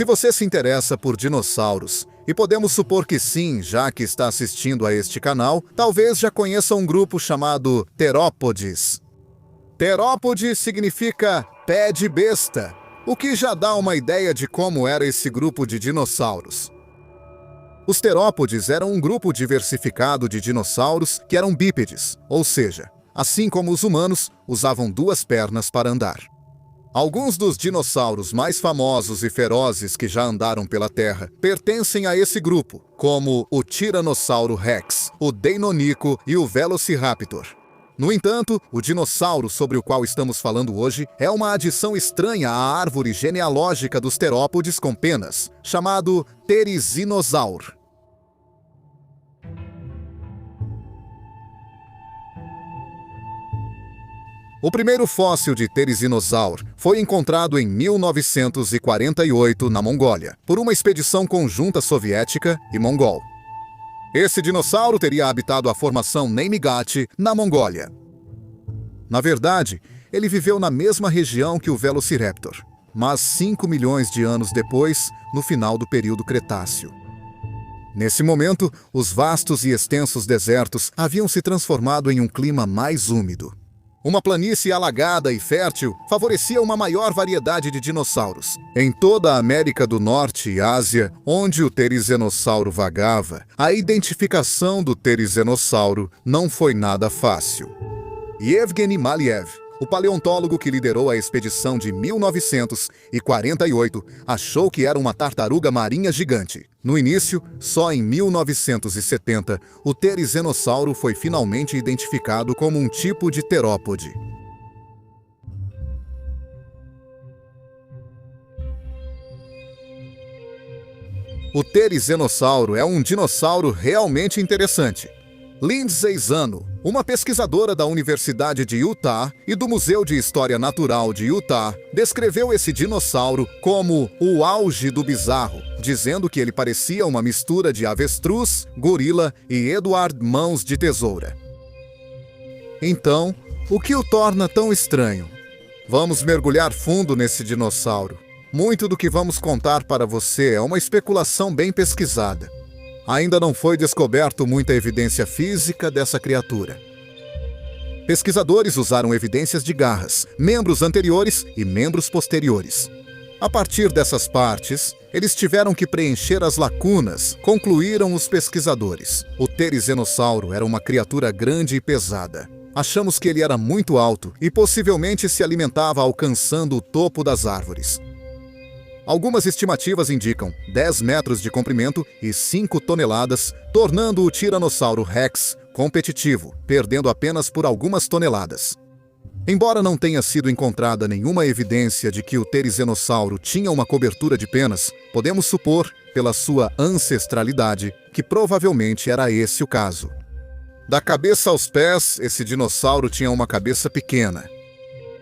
Se você se interessa por dinossauros, e podemos supor que sim, já que está assistindo a este canal, talvez já conheça um grupo chamado terópodes. Terópode significa pé de besta, o que já dá uma ideia de como era esse grupo de dinossauros. Os terópodes eram um grupo diversificado de dinossauros que eram bípedes, ou seja, assim como os humanos, usavam duas pernas para andar. Alguns dos dinossauros mais famosos e ferozes que já andaram pela Terra pertencem a esse grupo, como o Tiranossauro Rex, o Deinonychus e o Velociraptor. No entanto, o dinossauro sobre o qual estamos falando hoje é uma adição estranha à árvore genealógica dos terópodes com penas, chamado Therizinosaur. O primeiro fóssil de Therizinosaur foi encontrado em 1948 na Mongólia, por uma expedição conjunta soviética e mongol. Esse dinossauro teria habitado a formação Nemigati, na Mongólia. Na verdade, ele viveu na mesma região que o Velociraptor, mas 5 milhões de anos depois, no final do período Cretáceo. Nesse momento, os vastos e extensos desertos haviam se transformado em um clima mais úmido. Uma planície alagada e fértil favorecia uma maior variedade de dinossauros. Em toda a América do Norte e Ásia, onde o Therizinosauro vagava, a identificação do Therizinosauro não foi nada fácil. Yevgeny Maliev, o paleontólogo que liderou a expedição de 1948, achou que era uma tartaruga marinha gigante. No início, só em 1970, o Therizinosauro foi finalmente identificado como um tipo de terópode. O Therizinosauro é um dinossauro realmente interessante. Lindsay Zano, uma pesquisadora da Universidade de Utah e do Museu de História Natural de Utah, descreveu esse dinossauro como o auge do bizarro, dizendo que ele parecia uma mistura de avestruz, gorila e Edward Mãos de Tesoura. Então, o que o torna tão estranho? Vamos mergulhar fundo nesse dinossauro. Muito do que vamos contar para você é uma especulação bem pesquisada. Ainda não foi descoberto muita evidência física dessa criatura. Pesquisadores usaram evidências de garras, membros anteriores e membros posteriores. A partir dessas partes, eles tiveram que preencher as lacunas, concluíram os pesquisadores. O Therizinosauro era uma criatura grande e pesada. Achamos que ele era muito alto e possivelmente se alimentava alcançando o topo das árvores. Algumas estimativas indicam 10 metros de comprimento e 5 toneladas, tornando o Tiranossauro Rex competitivo, perdendo apenas por algumas toneladas. Embora não tenha sido encontrada nenhuma evidência de que o Therizinosauro tinha uma cobertura de penas, podemos supor, pela sua ancestralidade, que provavelmente era esse o caso. Da cabeça aos pés, esse dinossauro tinha uma cabeça pequena.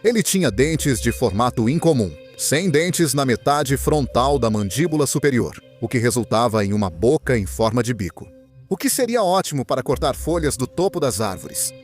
Ele tinha dentes de formato incomum, sem dentes na metade frontal da mandíbula superior, o que resultava em uma boca em forma de bico. O que seria ótimo para cortar folhas do topo das árvores.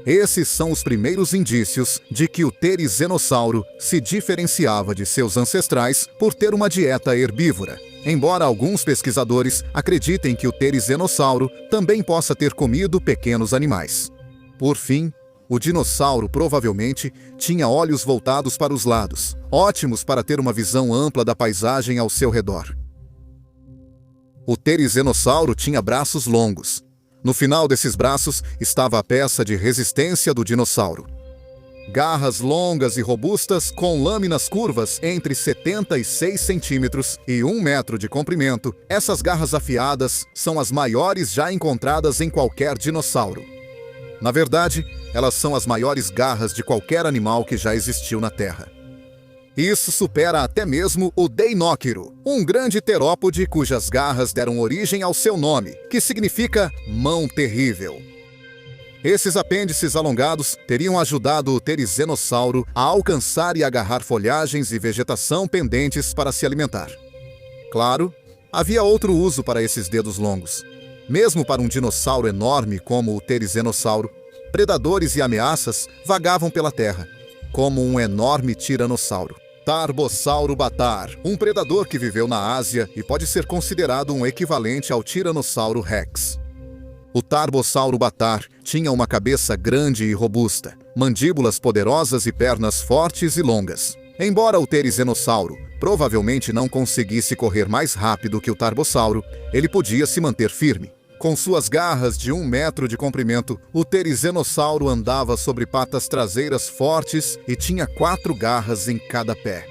Esses são os primeiros indícios de que o Therizinosauro se diferenciava de seus ancestrais por ter uma dieta herbívora, embora alguns pesquisadores acreditem que o Therizinosauro também possa ter comido pequenos animais. Por fim, o dinossauro provavelmente tinha olhos voltados para os lados, ótimos para ter uma visão ampla da paisagem ao seu redor. O Therizinosauro tinha braços longos. No final desses braços estava a peça de resistência do dinossauro. Garras longas e robustas com lâminas curvas entre 76 centímetros e 1 metro de comprimento, essas garras afiadas são as maiores já encontradas em qualquer dinossauro. Na verdade, elas são as maiores garras de qualquer animal que já existiu na Terra. Isso supera até mesmo o Deinonychus, um grande terópode cujas garras deram origem ao seu nome, que significa mão terrível. Esses apêndices alongados teriam ajudado o Therizinosauro a alcançar e agarrar folhagens e vegetação pendentes para se alimentar. Claro, havia outro uso para esses dedos longos. Mesmo para um dinossauro enorme como o Therizinosauro, predadores e ameaças vagavam pela terra, como um enorme tiranossauro. Tarbosaurobatar, um predador que viveu na Ásia e pode ser considerado um equivalente ao Tiranossauro Rex. O Tarbosaurobatar tinha uma cabeça grande e robusta, mandíbulas poderosas e pernas fortes e longas. Embora o Therizenosauro provavelmente não conseguisse correr mais rápido que o Tarbossauro, ele podia se manter firme. Com suas garras de 1 metro de comprimento, o Therizenosauro andava sobre patas traseiras fortes e tinha 4 garras em cada pé.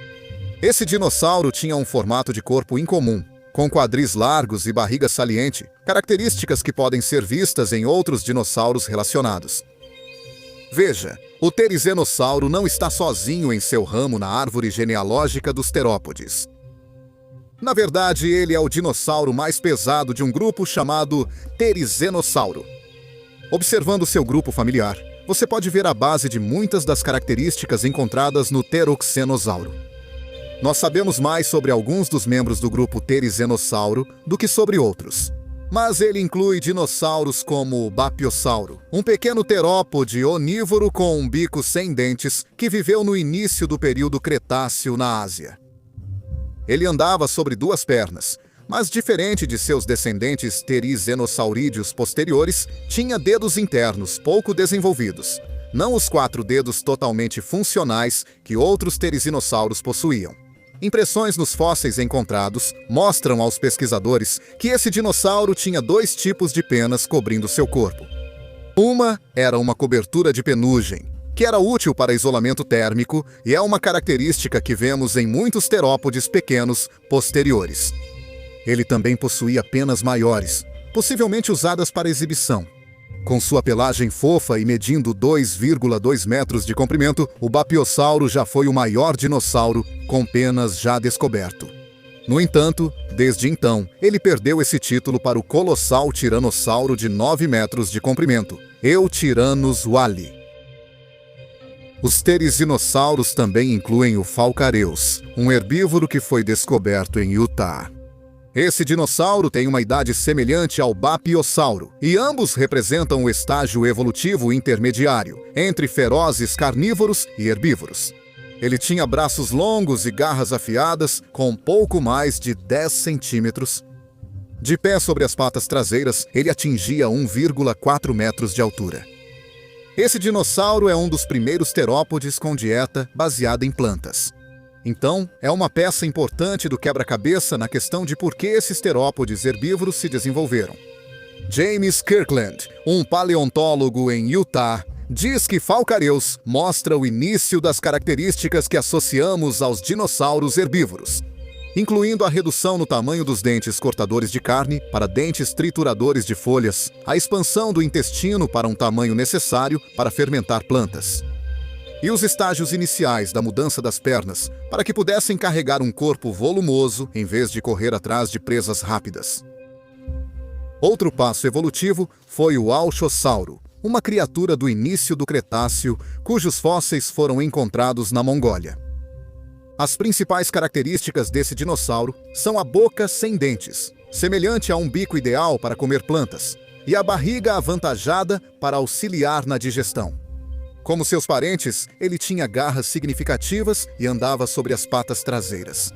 Esse dinossauro tinha um formato de corpo incomum, com quadris largos e barriga saliente, características que podem ser vistas em outros dinossauros relacionados. Veja, o Therizenosauro não está sozinho em seu ramo na árvore genealógica dos terópodes. Na verdade, ele é o dinossauro mais pesado de um grupo chamado Therizenosauro. Observando seu grupo familiar, você pode ver a base de muitas das características encontradas no Theroxenosauro. Nós sabemos mais sobre alguns dos membros do grupo Therizenosauro do que sobre outros. Mas ele inclui dinossauros como o Bapiosauro, um pequeno terópode onívoro com um bico sem dentes que viveu no início do período Cretáceo na Ásia. Ele andava sobre 2 pernas, mas diferente de seus descendentes Therizenosaurídeos posteriores, tinha dedos internos pouco desenvolvidos, não os 4 dedos totalmente funcionais que outros therizinossauros possuíam. Impressões nos fósseis encontrados mostram aos pesquisadores que esse dinossauro tinha 2 tipos de penas cobrindo seu corpo. Uma era uma cobertura de penugem, que era útil para isolamento térmico e é uma característica que vemos em muitos terópodes pequenos posteriores. Ele também possuía penas maiores, possivelmente usadas para exibição. Com sua pelagem fofa e medindo 2,2 metros de comprimento, o Bapiosauro já foi o maior dinossauro com penas já descoberto. No entanto, desde então, ele perdeu esse título para o colossal tiranossauro de 9 metros de comprimento, Eutyrannus wally. Os therizinossauros também incluem o Falcareus, um herbívoro que foi descoberto em Utah. Esse dinossauro tem uma idade semelhante ao Bapiosauro, e ambos representam o estágio evolutivo intermediário entre ferozes carnívoros e herbívoros. Ele tinha braços longos e garras afiadas com pouco mais de 10 centímetros. De pé sobre as patas traseiras, ele atingia 1,4 metros de altura. Esse dinossauro é um dos primeiros terópodes com dieta baseada em plantas. Então, é uma peça importante do quebra-cabeça na questão de por que esses terópodes herbívoros se desenvolveram. James Kirkland, um paleontólogo em Utah, diz que Falcareus mostra o início das características que associamos aos dinossauros herbívoros, incluindo a redução no tamanho dos dentes cortadores de carne para dentes trituradores de folhas, a expansão do intestino para um tamanho necessário para fermentar plantas, e os estágios iniciais da mudança das pernas para que pudessem carregar um corpo volumoso em vez de correr atrás de presas rápidas. Outro passo evolutivo foi o Alchosauro, uma criatura do início do Cretáceo cujos fósseis foram encontrados na Mongólia. As principais características desse dinossauro são a boca sem dentes, semelhante a um bico ideal para comer plantas, e a barriga avantajada para auxiliar na digestão. Como seus parentes, ele tinha garras significativas e andava sobre as patas traseiras.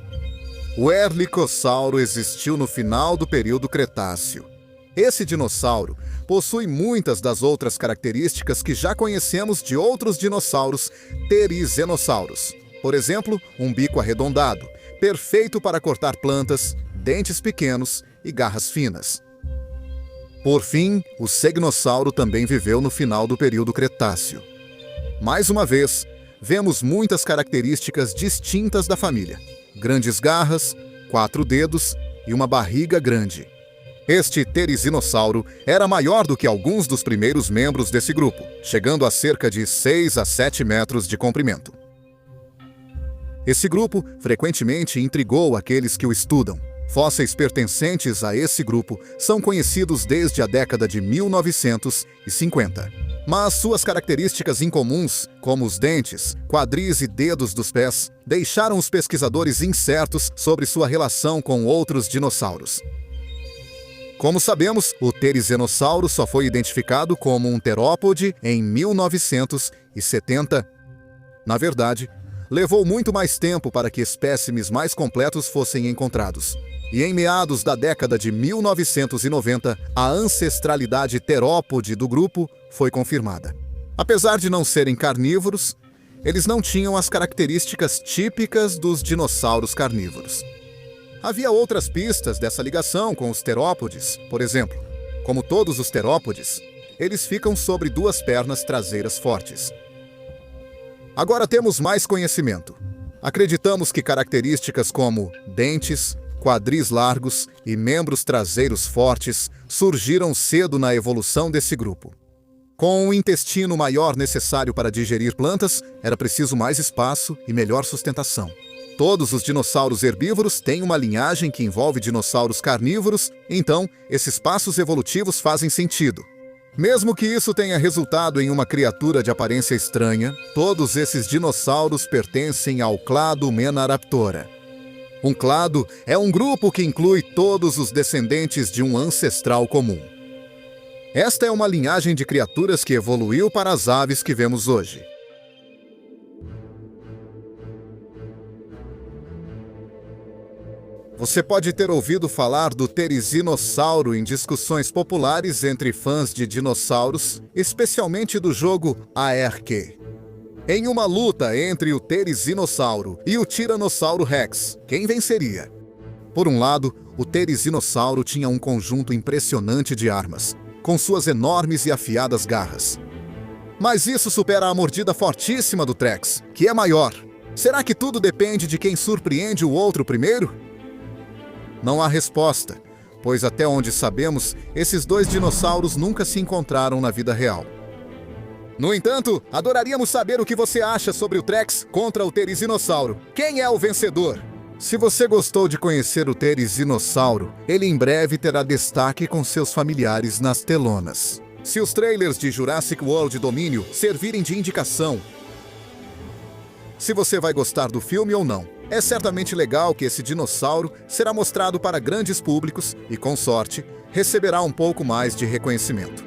O Erlicossauro existiu no final do período Cretáceo. Esse dinossauro possui muitas das outras características que já conhecemos de outros dinossauros therizenossauros. Por exemplo, um bico arredondado, perfeito para cortar plantas, dentes pequenos e garras finas. Por fim, o Segnossauro também viveu no final do período Cretáceo. Mais uma vez, vemos muitas características distintas da família. Grandes garras, 4 dedos e uma barriga grande. Este Therizinossauro era maior do que alguns dos primeiros membros desse grupo, chegando a cerca de 6 a 7 metros de comprimento. Esse grupo frequentemente intrigou aqueles que o estudam. Fósseis pertencentes a esse grupo são conhecidos desde a década de 1950. Mas suas características incomuns, como os dentes, quadris e dedos dos pés, deixaram os pesquisadores incertos sobre sua relação com outros dinossauros. Como sabemos, o Therizenossauro só foi identificado como um terópode em 1970. Na verdade, levou muito mais tempo para que espécimes mais completos fossem encontrados. E em meados da década de 1990, a ancestralidade terópode do grupo foi confirmada. Apesar de não serem carnívoros, eles não tinham as características típicas dos dinossauros carnívoros. Havia outras pistas dessa ligação com os terópodes. Por exemplo, como todos os terópodes, eles ficam sobre duas pernas traseiras fortes. Agora temos mais conhecimento. Acreditamos que características como dentes, quadris largos e membros traseiros fortes surgiram cedo na evolução desse grupo. Com o intestino maior necessário para digerir plantas, era preciso mais espaço e melhor sustentação. Todos os dinossauros herbívoros têm uma linhagem que envolve dinossauros carnívoros, então esses passos evolutivos fazem sentido. Mesmo que isso tenha resultado em uma criatura de aparência estranha, todos esses dinossauros pertencem ao clado Menaraptora. Um clado é um grupo que inclui todos os descendentes de um ancestral comum. Esta é uma linhagem de criaturas que evoluiu para as aves que vemos hoje. Você pode ter ouvido falar do Therizinosauro em discussões populares entre fãs de dinossauros, especialmente do jogo ARK. Em uma luta entre o Therizinosauro e o Tiranossauro Rex, quem venceria? Por um lado, o Therizinosauro tinha um conjunto impressionante de armas, com suas enormes e afiadas garras. Mas isso supera a mordida fortíssima do T-Rex, que é maior. Será que tudo depende de quem surpreende o outro primeiro? Não há resposta, pois até onde sabemos, esses dois dinossauros nunca se encontraram na vida real. No entanto, adoraríamos saber o que você acha sobre o T-Rex contra o Therizinosauro. Quem é o vencedor? Se você gostou de conhecer o Therizinosauro, ele em breve terá destaque com seus familiares nas telonas. Se os trailers de Jurassic World Domínio servirem de indicação se você vai gostar do filme ou não, é certamente legal que esse dinossauro será mostrado para grandes públicos e, com sorte, receberá um pouco mais de reconhecimento.